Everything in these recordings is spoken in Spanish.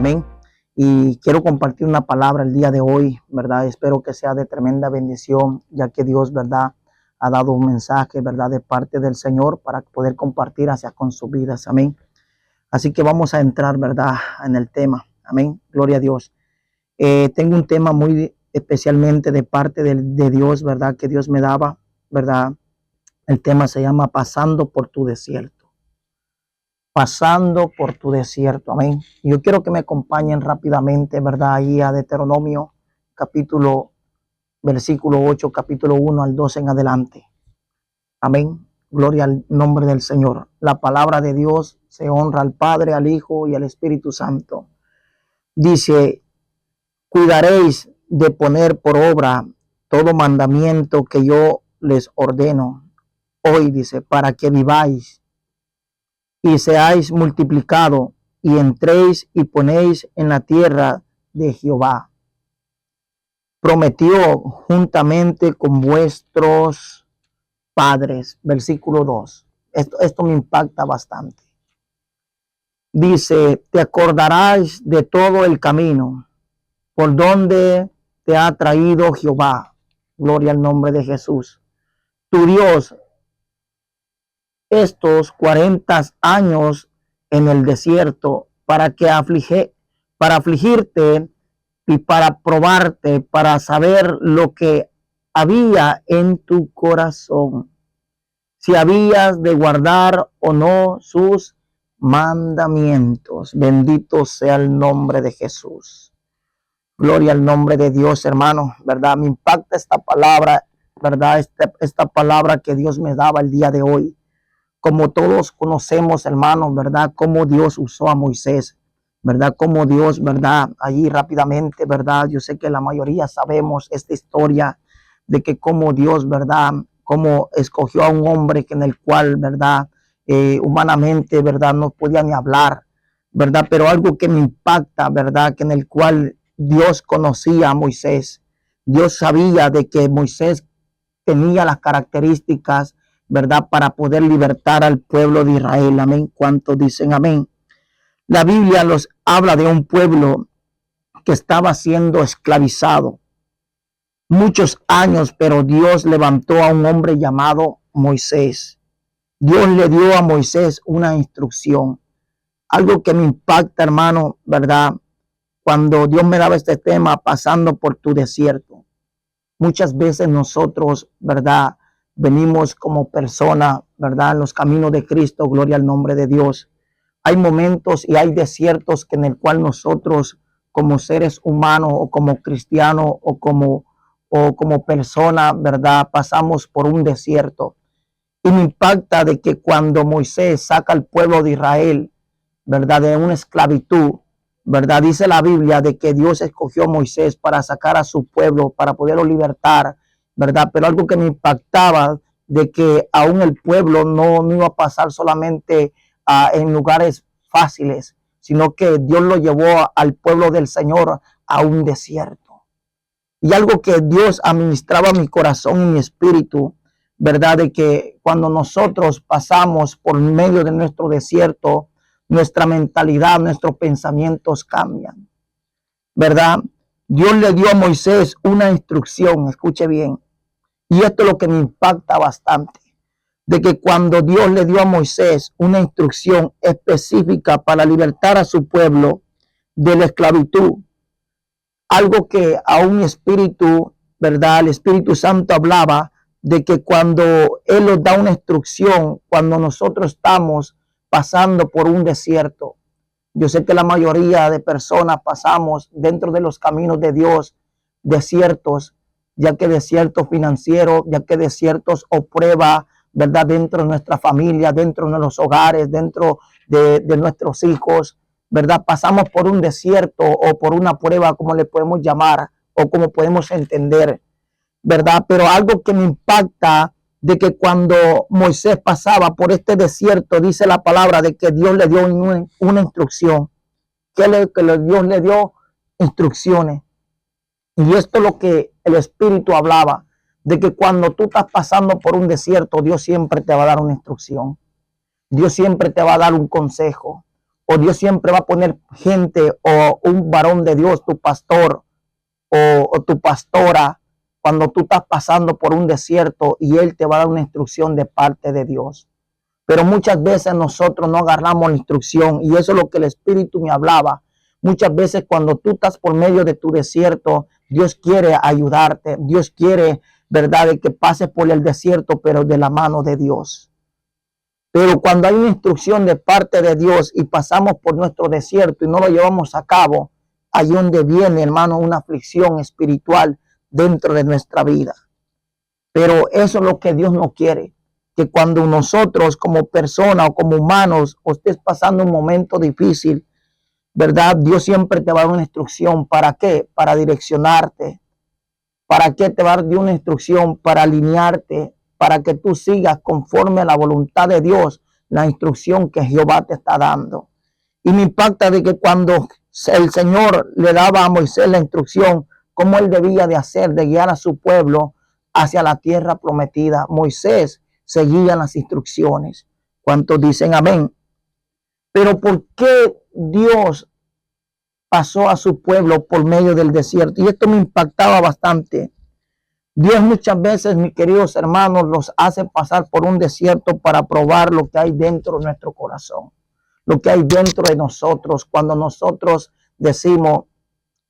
Amén. Y quiero compartir una palabra el día de hoy, ¿verdad? Espero que sea de tremenda bendición, ya que Dios, ¿verdad?, ha dado un mensaje, ¿verdad?, de parte del Señor para poder compartir hacia con sus vidas. Amén. Así que vamos a entrar, ¿verdad?, en el tema. Amén. Gloria a Dios. Tengo un tema muy especialmente de parte de Dios, ¿verdad?, que Dios me daba, ¿verdad? El tema se llama Pasando por tu desierto. Pasando por tu desierto. Amén. Yo quiero que me acompañen rápidamente, ¿verdad?, ahí a Deuteronomio, versículo 8, capítulo 1 al 12 en adelante. Amén. Gloria al nombre del Señor. La palabra de Dios se honra al Padre, al Hijo y al Espíritu Santo. Dice: cuidaréis de poner por obra todo mandamiento que yo les ordeno hoy, dice, para que viváis y seáis multiplicado y entréis y ponéis en la tierra de Jehová. Prometió juntamente con vuestros padres. Versículo 2. Esto me impacta bastante. Dice: te acordarás de todo el camino por donde te ha traído Jehová. Gloria al nombre de Jesús, tu Dios, estos 40 años en el desierto para afligirte y para probarte, para saber lo que había en tu corazón, si habías de guardar o no sus mandamientos. Bendito sea el nombre de Jesús. Gloria al nombre de Dios, hermano, ¿verdad? Me impacta esta palabra, ¿verdad? Esta palabra que Dios me daba el día de hoy. Como todos conocemos, hermanos, ¿verdad?, cómo Dios usó a Moisés, ¿verdad? Cómo Dios, ¿verdad?, allí rápidamente, ¿verdad? Yo sé que la mayoría sabemos esta historia de que cómo Dios, ¿verdad?, cómo escogió a un hombre que en el cual, ¿verdad?, humanamente, ¿verdad?, no podía ni hablar, ¿verdad? Pero algo que me impacta, ¿verdad?, que en el cual Dios conocía a Moisés. Dios sabía de que Moisés tenía las características, ¿verdad?, para poder libertar al pueblo de Israel. Amén. ¿Cuántos dicen amén? La Biblia nos habla de un pueblo que estaba siendo esclavizado muchos años, pero Dios levantó a un hombre llamado Moisés. Dios le dio a Moisés una instrucción. Algo que me impacta, hermano, ¿verdad?, cuando Dios me daba este tema, pasando por tu desierto. Muchas veces nosotros, ¿verdad?, venimos como persona, ¿verdad?, en los caminos de Cristo, gloria al nombre de Dios. Hay momentos y hay desiertos que en el cual nosotros como seres humanos o como cristianos o como persona, ¿verdad?, pasamos por un desierto. Y me impacta de que cuando Moisés saca al pueblo de Israel, ¿verdad?, de una esclavitud, ¿verdad?, dice la Biblia de que Dios escogió a Moisés para sacar a su pueblo, para poderlo libertar, ¿verdad? Pero algo que me impactaba de que aún el pueblo no iba a pasar solamente en lugares fáciles, sino que Dios lo llevó al pueblo del Señor a un desierto. Y algo que Dios administraba en mi corazón y mi espíritu, ¿verdad?, de que cuando nosotros pasamos por medio de nuestro desierto, nuestra mentalidad, nuestros pensamientos cambian, ¿verdad? Dios le dio a Moisés una instrucción, escuche bien, y esto es lo que me impacta bastante, de que cuando Dios le dio a Moisés una instrucción específica para libertar a su pueblo de la esclavitud, algo que a un espíritu, ¿verdad?, el Espíritu Santo hablaba de que cuando Él nos da una instrucción, cuando nosotros estamos pasando por un desierto. Yo sé que la mayoría de personas pasamos dentro de los caminos de Dios desiertos, ya que desiertos financieros, ya que desiertos o prueba, ¿verdad?, dentro de nuestra familia, dentro de los hogares, dentro de nuestros hijos, ¿verdad? Pasamos por un desierto o por una prueba, como le podemos llamar o como podemos entender, ¿verdad? Pero algo que me impacta de que cuando Moisés pasaba por este desierto, dice la palabra de que Dios le dio una instrucción, Dios le dio instrucciones. Y esto es lo que el Espíritu hablaba, de que cuando tú estás pasando por un desierto, Dios siempre te va a dar una instrucción. Dios siempre te va a dar un consejo. o Dios siempre va a poner gente o un varón de Dios, tu pastor o tu pastora, cuando tú estás pasando por un desierto y Él te va a dar una instrucción de parte de Dios. Pero muchas veces nosotros no agarramos la instrucción y eso es lo que el Espíritu me hablaba. Muchas veces cuando tú estás por medio de tu desierto, Dios quiere ayudarte. Dios quiere, ¿verdad?, de que pases por el desierto, pero de la mano de Dios. Pero cuando hay una instrucción de parte de Dios y pasamos por nuestro desierto y no lo llevamos a cabo, ahí donde viene, hermano, una aflicción espiritual dentro de nuestra vida. Pero eso es lo que Dios no quiere. Que cuando nosotros como personas o como humanos o estés pasando un momento difícil, ¿verdad? Dios siempre te va a dar una instrucción. ¿Para qué? Para direccionarte. ¿Para qué te va a dar una instrucción? Para alinearte, para que tú sigas conforme a la voluntad de Dios, la instrucción que Jehová te está dando. Y me impacta de que cuando el Señor le daba a Moisés la instrucción, cómo él debía de hacer, de guiar a su pueblo hacia la tierra prometida, Moisés seguía las instrucciones. ¿Cuántos dicen amén? Pero ¿por qué Dios pasó a su pueblo por medio del desierto? Y esto me impactaba bastante. Dios muchas veces, mis queridos hermanos, los hace pasar por un desierto para probar lo que hay dentro de nuestro corazón, lo que hay dentro de nosotros. Cuando nosotros decimos,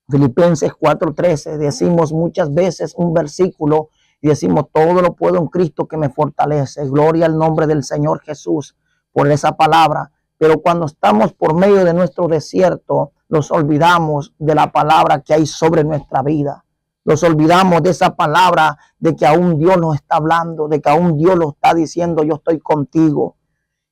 Filipenses 4:13, decimos muchas veces un versículo y decimos, todo lo puedo en Cristo que me fortalece. Gloria al nombre del Señor Jesús por esa palabra. Pero cuando estamos por medio de nuestro desierto, nos olvidamos de la palabra que hay sobre nuestra vida. Nos olvidamos de esa palabra de que aún Dios nos está hablando, de que aún Dios lo está diciendo, yo estoy contigo.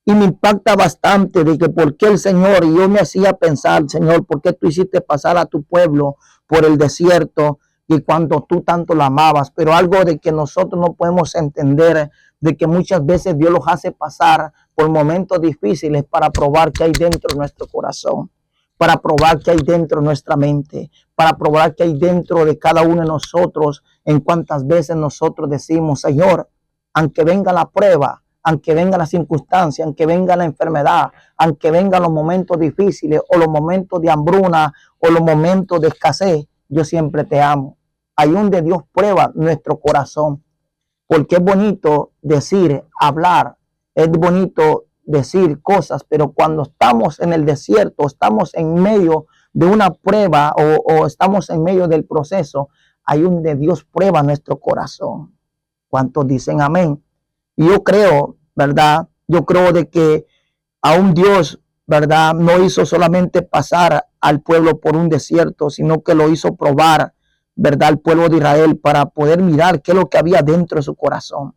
Y me impacta bastante de que por qué el Señor, y yo me hacía pensar, Señor, ¿por qué tú hiciste pasar a tu pueblo por el desierto y cuando tú tanto lo amabas? Pero algo de que nosotros no podemos entender, de que muchas veces Dios los hace pasar por momentos difíciles para probar qué hay dentro de nuestro corazón, para probar qué hay dentro de nuestra mente, para probar qué hay dentro de cada uno de nosotros, en cuántas veces nosotros decimos, Señor, aunque venga la prueba, aunque venga la circunstancia, aunque venga la enfermedad, aunque vengan los momentos difíciles o los momentos de hambruna o los momentos de escasez, yo siempre te amo. Ahí donde Dios prueba nuestro corazón, porque es bonito decir, hablar, es bonito decir cosas, pero cuando estamos en el desierto, estamos en medio de una prueba o estamos en medio del proceso, ahí donde Dios prueba nuestro corazón. ¿Cuántos dicen amén? Y yo creo, ¿verdad? Yo creo de que aún Dios, ¿verdad?, no hizo solamente pasar al pueblo por un desierto, sino que lo hizo probar, ¿verdad?, al pueblo de Israel para poder mirar qué es lo que había dentro de su corazón.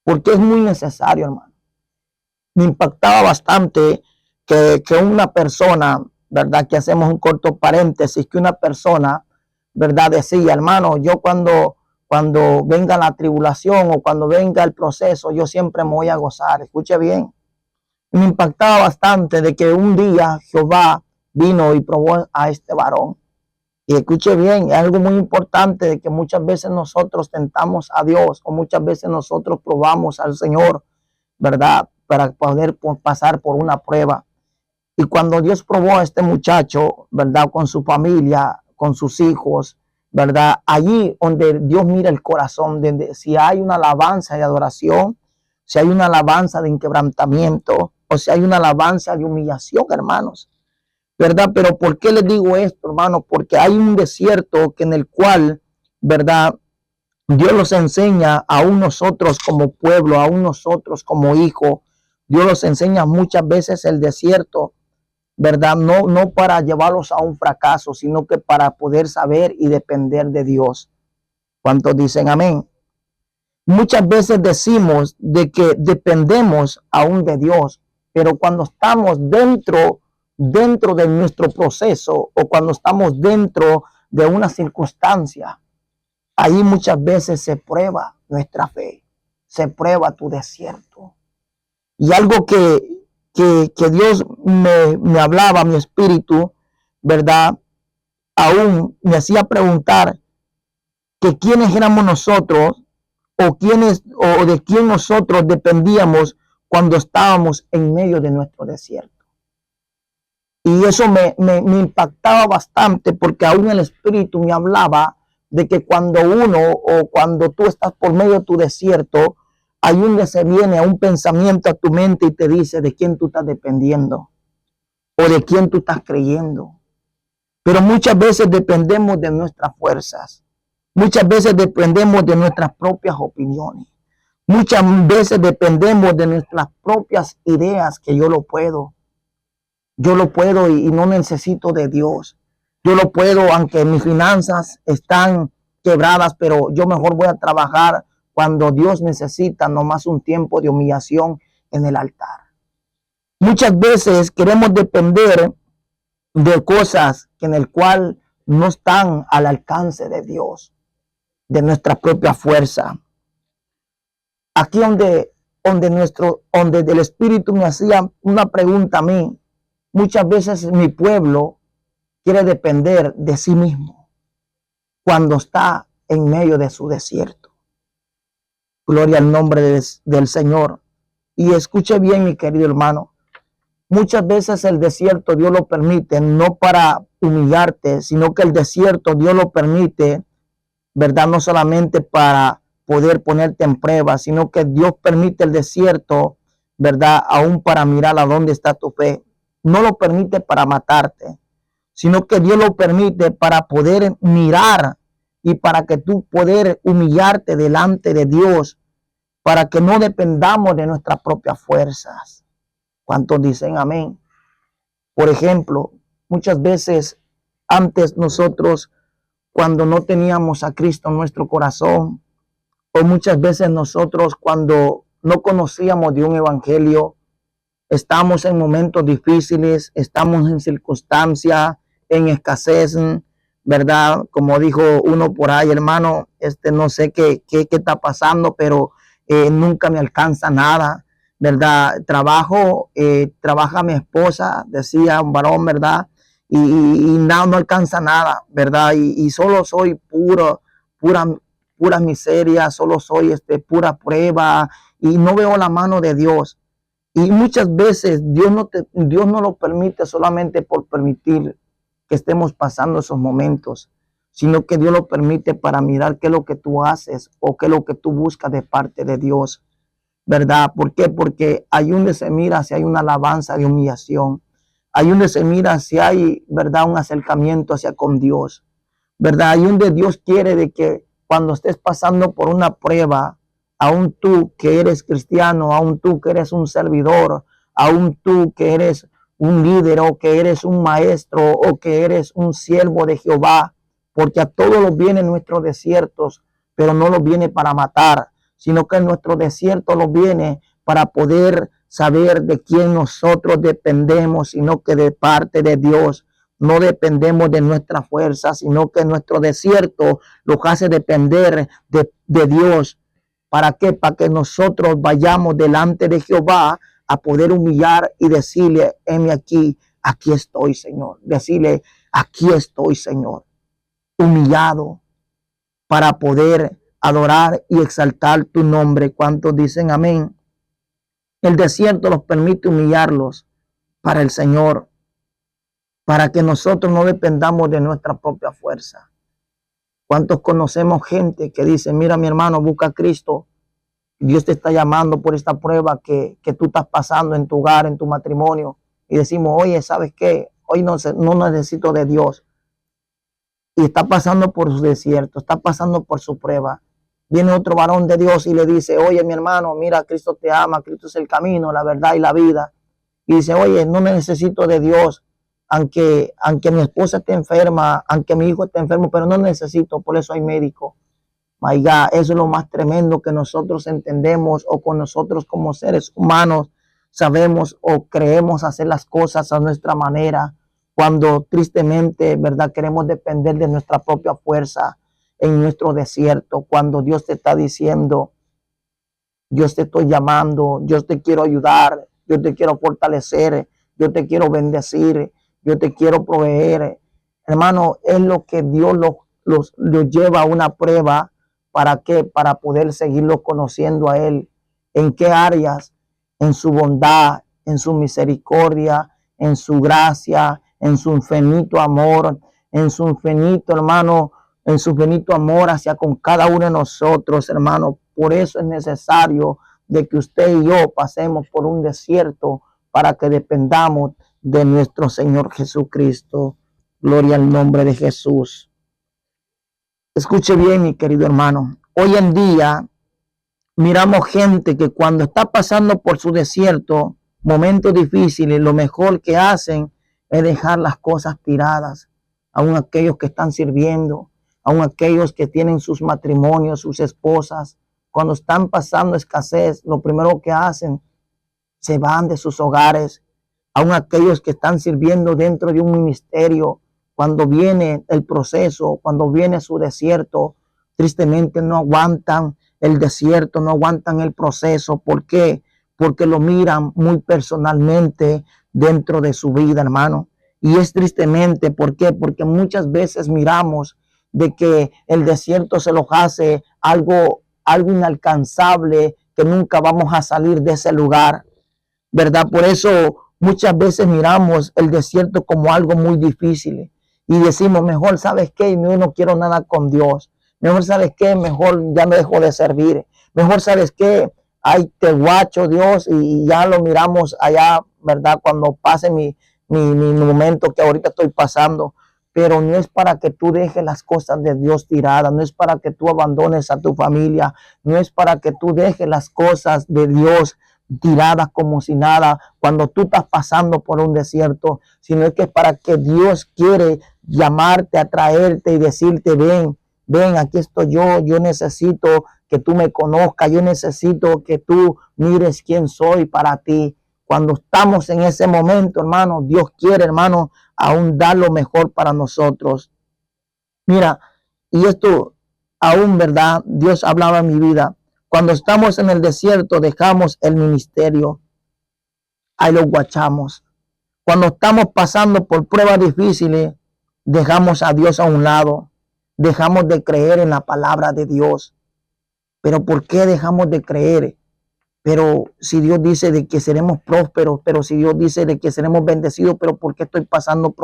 Porque es muy necesario, hermano. Me impactaba bastante que una persona, ¿verdad?, que hacemos un corto paréntesis, que una persona, ¿verdad?, decía, hermano, yo cuando venga la tribulación o cuando venga el proceso, yo siempre me voy a gozar. Escuche bien. Me impactaba bastante de que un día Jehová vino y probó a este varón. Y escuche bien, es algo muy importante de que muchas veces nosotros tentamos a Dios o muchas veces nosotros probamos al Señor, ¿verdad?, para poder pasar por una prueba. Y cuando Dios probó a este muchacho, ¿verdad?, con su familia, con sus hijos, ¿verdad?, allí donde Dios mira el corazón, donde si hay una alabanza de adoración, si hay una alabanza de inquebrantamiento, o si hay una alabanza de humillación, hermanos, ¿verdad? Pero ¿por qué les digo esto, hermanos? Porque hay un desierto que en el cual, ¿verdad?, Dios los enseña aún nosotros como pueblo, aún nosotros como hijos. Dios los enseña muchas veces el desierto, ¿verdad? No para llevarlos a un fracaso, sino que para poder saber y depender de Dios. ¿Cuántos dicen amén? Muchas veces decimos de que dependemos aún de Dios, pero cuando estamos dentro de nuestro proceso o cuando estamos dentro de una circunstancia, ahí muchas veces se prueba nuestra fe, se prueba tu desierto. Y algo que Dios me hablaba, mi espíritu, ¿verdad?, aún me hacía preguntar que quiénes éramos nosotros o de quién nosotros dependíamos cuando estábamos en medio de nuestro desierto. Y eso me impactaba bastante, porque aún el Espíritu me hablaba de que cuando cuando tú estás por medio de tu desierto, hay se viene a un pensamiento a tu mente y te dice de quién tú estás dependiendo o de quién tú estás creyendo. Pero muchas veces dependemos de nuestras fuerzas. Muchas veces dependemos de nuestras propias opiniones. Muchas veces dependemos de nuestras propias ideas, que yo lo puedo y no necesito de Dios. Yo lo puedo, aunque mis finanzas están quebradas, pero yo mejor voy a trabajar cuando Dios necesita nomás un tiempo de humillación en el altar. Muchas veces queremos depender de cosas que en el cual no están al alcance de Dios, de nuestra propia fuerza. Aquí donde el Espíritu me hacía una pregunta a mí. Muchas veces mi pueblo quiere depender de sí mismo cuando está en medio de su desierto. Gloria al nombre del Señor. Y escuche bien, mi querido hermano. Muchas veces el desierto Dios lo permite, no para humillarte, sino que el desierto Dios lo permite, ¿verdad? No solamente para poder ponerte en prueba, sino que Dios permite el desierto, ¿verdad? Aún para mirar a dónde está tu fe. No lo permite para matarte, sino que Dios lo permite para poder mirar y para que tú poder humillarte delante de Dios, para que no dependamos de nuestras propias fuerzas. ¿Cuántos dicen amén? Por ejemplo, muchas veces antes nosotros, cuando no teníamos a Cristo en nuestro corazón, o muchas veces nosotros cuando no conocíamos de un evangelio, estamos en momentos difíciles, estamos en circunstancias, en escasez, ¿verdad? Como dijo uno por ahí, hermano, no sé qué está pasando, pero nunca me alcanza nada, ¿verdad? Trabaja mi esposa, decía un varón, ¿verdad? Y no alcanza nada, ¿verdad? Y solo soy pura miseria, solo soy pura prueba y no veo la mano de Dios. Y muchas veces Dios no lo permite solamente por permitir que estemos pasando esos momentos, sino que Dios lo permite para mirar qué es lo que tú haces o qué es lo que tú buscas de parte de Dios, ¿verdad? ¿Por qué? Porque ahí donde se mira si hay una alabanza de humillación, ahí donde se mira si hay, ¿verdad? Un acercamiento hacia con Dios, ¿verdad? Ahí donde Dios quiere de que cuando estés pasando por una prueba, aún tú que eres cristiano, aún tú que eres un servidor, aún tú que eres un líder o que eres un maestro o que eres un siervo de Jehová, porque a todos los vienen nuestros desiertos, pero no los viene para matar, sino que en nuestro desierto los viene para poder saber de quién nosotros dependemos, sino que de parte de Dios. No dependemos de nuestra fuerza, sino que nuestro desierto los hace depender de Dios. ¿Para qué? Para que nosotros vayamos delante de Jehová a poder humillar y decirle, heme aquí estoy, Señor. Decirle, aquí estoy, Señor. Humillado para poder adorar y exaltar tu nombre. ¿Cuántos dicen amén? El desierto los permite humillarlos para el Señor, para que nosotros no dependamos de nuestra propia fuerza. ¿Cuántos conocemos gente que dice, mira mi hermano, busca a Cristo? Dios te está llamando por esta prueba que tú estás pasando en tu hogar, en tu matrimonio. Y decimos, oye, ¿sabes qué? Hoy no necesito de Dios. Y está pasando por su desierto, está pasando por su prueba. Viene otro varón de Dios y le dice, oye, mi hermano, mira, Cristo te ama, Cristo es el camino, la verdad y la vida. Y dice, oye, no necesito de Dios, aunque mi esposa esté enferma, aunque mi hijo esté enfermo, pero no necesito, por eso hay médico. My God, eso es lo más tremendo que nosotros entendemos o con nosotros como seres humanos sabemos o creemos hacer las cosas a nuestra manera, cuando tristemente, ¿verdad? Queremos depender de nuestra propia fuerza en nuestro desierto, cuando Dios te está diciendo, Dios te estoy llamando, Dios te quiero ayudar, yo te quiero fortalecer, yo te quiero bendecir, yo te quiero proveer. Hermano, es lo que Dios los lleva a una prueba. ¿Para qué? Para poder seguirlo conociendo a Él. ¿En qué áreas? En su bondad, en su misericordia, en su gracia, en su infinito amor, en su infinito, hermano, en su infinito amor hacia con cada uno de nosotros, hermano. Por eso es necesario de que usted y yo pasemos por un desierto para que dependamos de nuestro Señor Jesucristo. Gloria al nombre de Jesús. Escuche bien, mi querido hermano. Hoy en día miramos gente que cuando está pasando por su desierto, momentos difíciles, lo mejor que hacen es dejar las cosas tiradas. Aún aquellos que están sirviendo, aún aquellos que tienen sus matrimonios, sus esposas, cuando están pasando escasez, lo primero que hacen, se van de sus hogares. Aún aquellos que están sirviendo dentro de un ministerio, cuando viene el proceso, cuando viene su desierto, tristemente no aguantan el desierto, no aguantan el proceso. ¿Por qué? Porque lo miran muy personalmente dentro de su vida, hermano. Y es tristemente, ¿por qué? Porque muchas veces miramos de que el desierto se los hace algo inalcanzable, que nunca vamos a salir de ese lugar, ¿verdad? Por eso muchas veces miramos el desierto como algo muy difícil y decimos, mejor, ¿sabes qué? Yo no quiero nada con Dios. Mejor, ¿sabes qué? Mejor ya me dejo de servir. Mejor, ¿sabes qué? Ay, te guacho, Dios, y ya lo miramos allá, ¿verdad? Cuando pase mi momento que ahorita estoy pasando. Pero no es para que tú dejes las cosas de Dios tiradas, no es para que tú abandones a tu familia, no es para que tú dejes las cosas de Dios tiradas como si nada cuando tú estás pasando por un desierto, sino es que es para que Dios quiere llamarte, atraerte y decirte, ven, aquí estoy yo necesito que tú me conozcas, yo necesito que tú mires quién soy para ti. Cuando estamos en ese momento, hermano, Dios quiere, hermano, aún dar lo mejor para nosotros. Mira, y esto aún, ¿verdad? Dios hablaba en mi vida. Cuando estamos en el desierto, dejamos el ministerio. Ahí lo guachamos. Cuando estamos pasando por pruebas difíciles, dejamos a Dios a un lado. Dejamos de creer en la palabra de Dios. Pero ¿por qué dejamos de creer? Pero si Dios dice de que seremos prósperos, pero si Dios dice de que seremos bendecidos, pero ¿por qué estoy pasando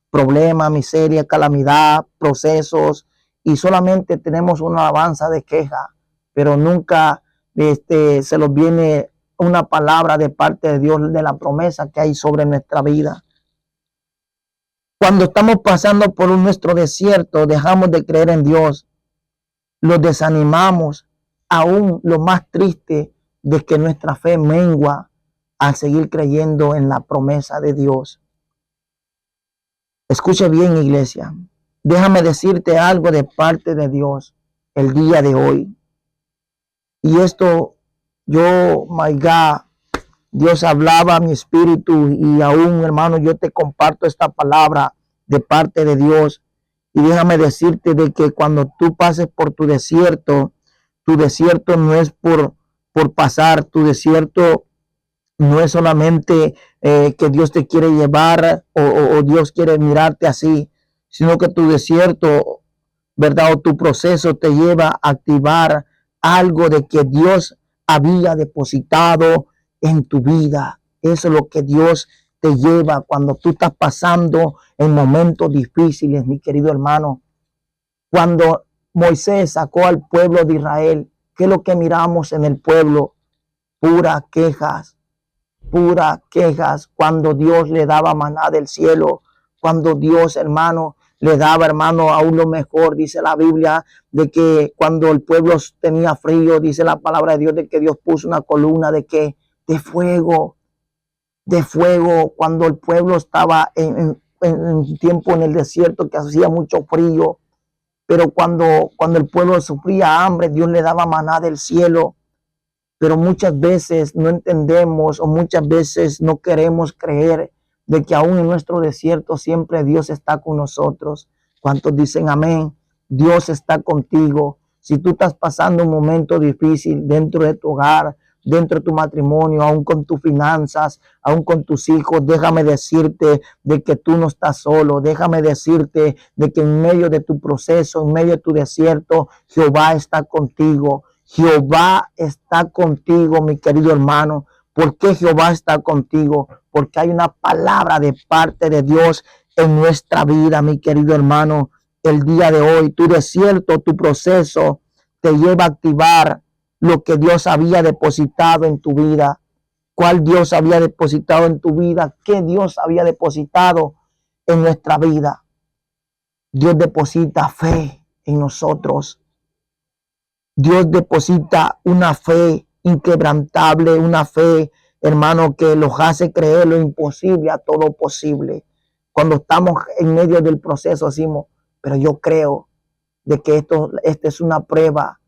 problemas, miseria, calamidad, procesos? Y solamente tenemos una alabanza de queja, pero nunca se nos viene una palabra de parte de Dios de la promesa que hay sobre nuestra vida. Cuando estamos pasando por nuestro desierto, dejamos de creer en Dios, los desanimamos, aún lo más triste de que nuestra fe mengua al seguir creyendo en la promesa de Dios. Escuche bien, iglesia. Déjame decirte algo de parte de Dios el día de hoy. Y esto, my God, Dios hablaba a mi espíritu y aún, hermano, yo te comparto esta palabra de parte de Dios. Y déjame decirte de que cuando tú pases por tu desierto no es por pasar, tu desierto no es solamente que Dios te quiere llevar o Dios quiere mirarte así, sino que tu desierto, ¿verdad? O tu proceso te lleva a activar algo de que Dios había depositado en tu vida. Eso es lo que Dios te lleva cuando tú estás pasando en momentos difíciles, mi querido hermano. Cuando Moisés sacó al pueblo de Israel, ¿qué es lo que miramos en el pueblo? Puras quejas. Cuando Dios le daba maná del cielo, cuando Dios, hermano, le daba, hermano, aún lo mejor. Dice la Biblia de que cuando el pueblo tenía frío, dice la palabra de Dios de que Dios puso una columna de fuego, cuando el pueblo estaba en tiempo en el desierto que hacía mucho frío. Pero cuando el pueblo sufría hambre, Dios le daba maná del cielo. Pero muchas veces no entendemos o muchas veces no queremos creer de que aún en nuestro desierto siempre Dios está con nosotros. ¿Cuántos dicen amén? Dios está contigo. Si tú estás pasando un momento difícil dentro de tu hogar, dentro de tu matrimonio, aún con tus finanzas, aún con tus hijos, déjame decirte de que tú no estás solo. Déjame decirte de que en medio de tu proceso, en medio de tu desierto, Jehová está contigo. Jehová está contigo, mi querido hermano. ¿Por qué Jehová está contigo? porque hay una palabra de parte de Dios en nuestra vida, mi querido hermano. El día de hoy, tu desierto, tu proceso te lleva a activar lo que Dios había depositado en tu vida. ¿Cuál Dios había depositado en tu vida? ¿Qué Dios había depositado en nuestra vida? Dios deposita fe en nosotros. Dios deposita una fe inquebrantable, una fe, hermano, que los hace creer lo imposible a todo posible. Cuando estamos en medio del proceso decimos, pero yo creo de que esta es una prueba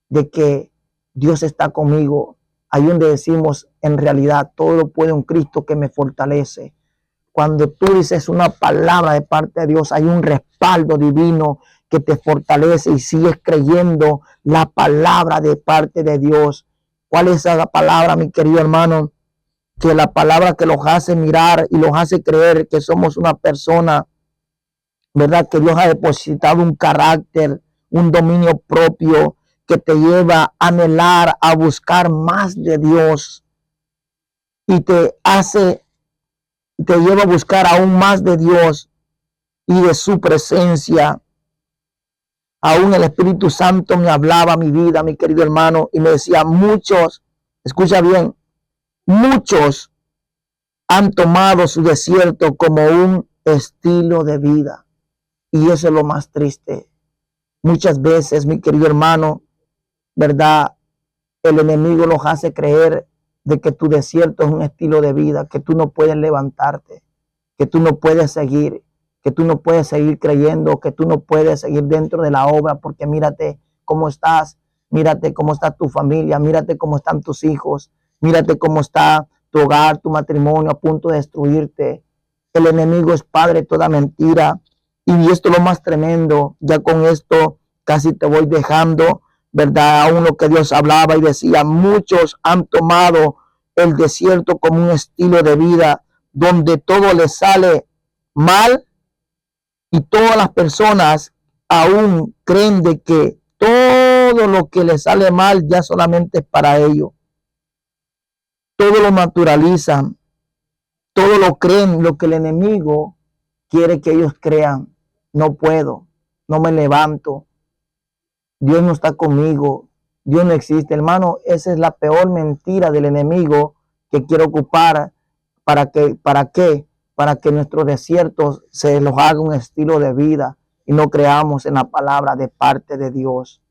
de que Dios está conmigo. Ahí donde decimos, en realidad, todo lo puede un Cristo que me fortalece. Cuando tú dices una palabra de parte de Dios, hay un respaldo divino que te fortalece y sigues creyendo la palabra de parte de Dios. ¿Cuál es esa palabra, mi querido hermano? Que la palabra que los hace mirar y los hace creer que somos una persona, ¿verdad? Que Dios ha depositado un carácter, un dominio propio que te lleva a anhelar, a buscar más de Dios y te lleva a buscar aún más de Dios y de su presencia. Aún el Espíritu Santo me hablaba a mi vida, mi querido hermano, y me decía, muchos, escucha bien, muchos han tomado su desierto como un estilo de vida. Y eso es lo más triste. Muchas veces, mi querido hermano, ¿verdad? El enemigo los hace creer de que tu desierto es un estilo de vida, que tú no puedes levantarte, que tú no puedes seguir, que tú no puedes seguir creyendo, que tú no puedes seguir dentro de la obra, porque mírate cómo estás, mírate cómo está tu familia, mírate cómo están tus hijos, mírate cómo está tu hogar, tu matrimonio a punto de destruirte. El enemigo es padre de toda mentira. Y esto es lo más tremendo. Ya con esto casi te voy dejando, ¿verdad? Aún lo que Dios hablaba y decía, muchos han tomado el desierto como un estilo de vida donde todo les sale mal y todas las personas aún creen de que todo lo que les sale mal ya solamente es para ellos. Todo lo naturalizan, todo lo creen, lo que el enemigo quiere que ellos crean. No puedo, no me levanto, Dios no está conmigo, Dios no existe. Hermano, esa es la peor mentira del enemigo que quiere ocupar para que nuestros desiertos se los haga un estilo de vida y no creamos en la palabra de parte de Dios.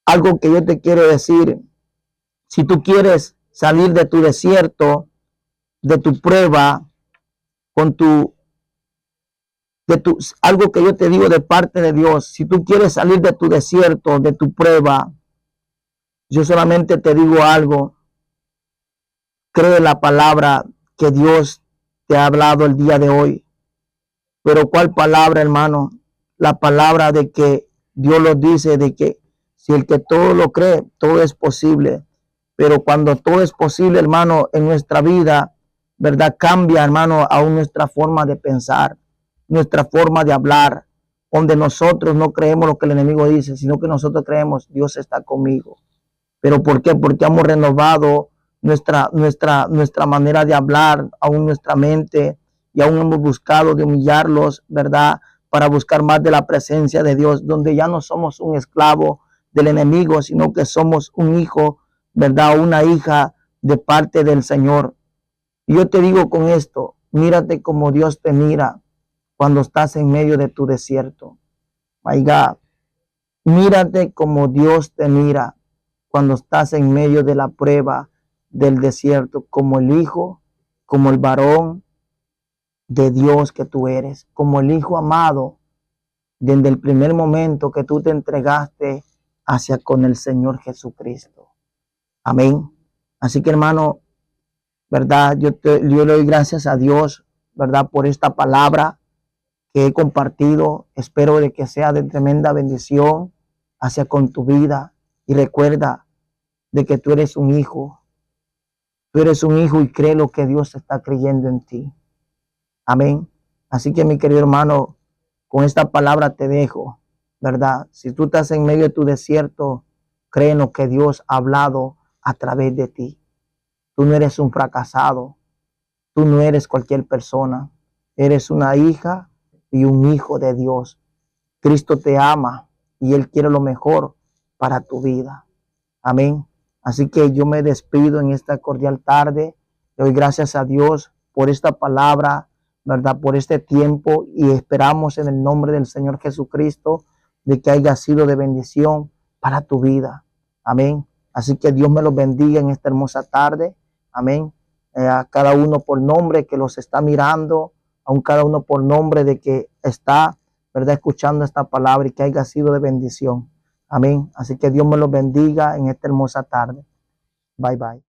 Algo que yo te quiero decir, si tú quieres salir de tu desierto, de tu prueba, algo que yo te digo de parte de Dios, si tú quieres salir de tu desierto, de tu prueba, yo solamente te digo algo, cree la palabra que Dios te ha hablado el día de hoy. Pero ¿cuál palabra, hermano? La palabra de que Dios lo dice, de que si el que todo lo cree, todo es posible. Pero cuando todo es posible, hermano, en nuestra vida, ¿verdad? Cambia, hermano, aún nuestra forma de pensar, nuestra forma de hablar, donde nosotros no creemos lo que el enemigo dice, sino que nosotros creemos, Dios está conmigo. ¿Pero por qué? Porque hemos renovado nuestra manera de hablar, aún nuestra mente, y aún hemos buscado de humillarlos, ¿verdad? Para buscar más de la presencia de Dios, donde ya no somos un esclavo del enemigo, sino que somos un hijo, ¿verdad? Una hija de parte del Señor. Y yo te digo con esto, mírate como Dios te mira cuando estás en medio de tu desierto. My God, mírate como Dios te mira cuando estás en medio de la prueba del desierto, como el hijo, como el varón de Dios que tú eres, como el hijo amado, desde el primer momento que tú te entregaste hacia con el Señor Jesucristo. Amén. Así que, hermano, verdad, yo le doy gracias a Dios, verdad, por esta palabra que he compartido. Espero de que sea de tremenda bendición hacia con tu vida. Y recuerda de que tú eres un hijo. Tú eres un hijo y cree lo que Dios está creyendo en ti. Amén. Así que, mi querido hermano, con esta palabra te dejo, ¿verdad? Si tú estás en medio de tu desierto, cree en lo que Dios ha hablado a través de ti. Tú no eres un fracasado. Tú no eres cualquier persona. Eres una hija y un hijo de Dios. Cristo te ama y Él quiere lo mejor para tu vida. Amén. Así que yo me despido en esta cordial tarde. Le doy gracias a Dios por esta palabra, ¿verdad? Por este tiempo, y esperamos en el nombre del Señor Jesucristo de que haya sido de bendición para tu vida. Amén. Así que Dios me los bendiga en esta hermosa tarde. Amén. A cada uno por nombre que los está mirando, a cada uno por nombre de que está, ¿verdad?, escuchando esta palabra, y que haya sido de bendición. Amén. Así que Dios me los bendiga en esta hermosa tarde. Bye, bye.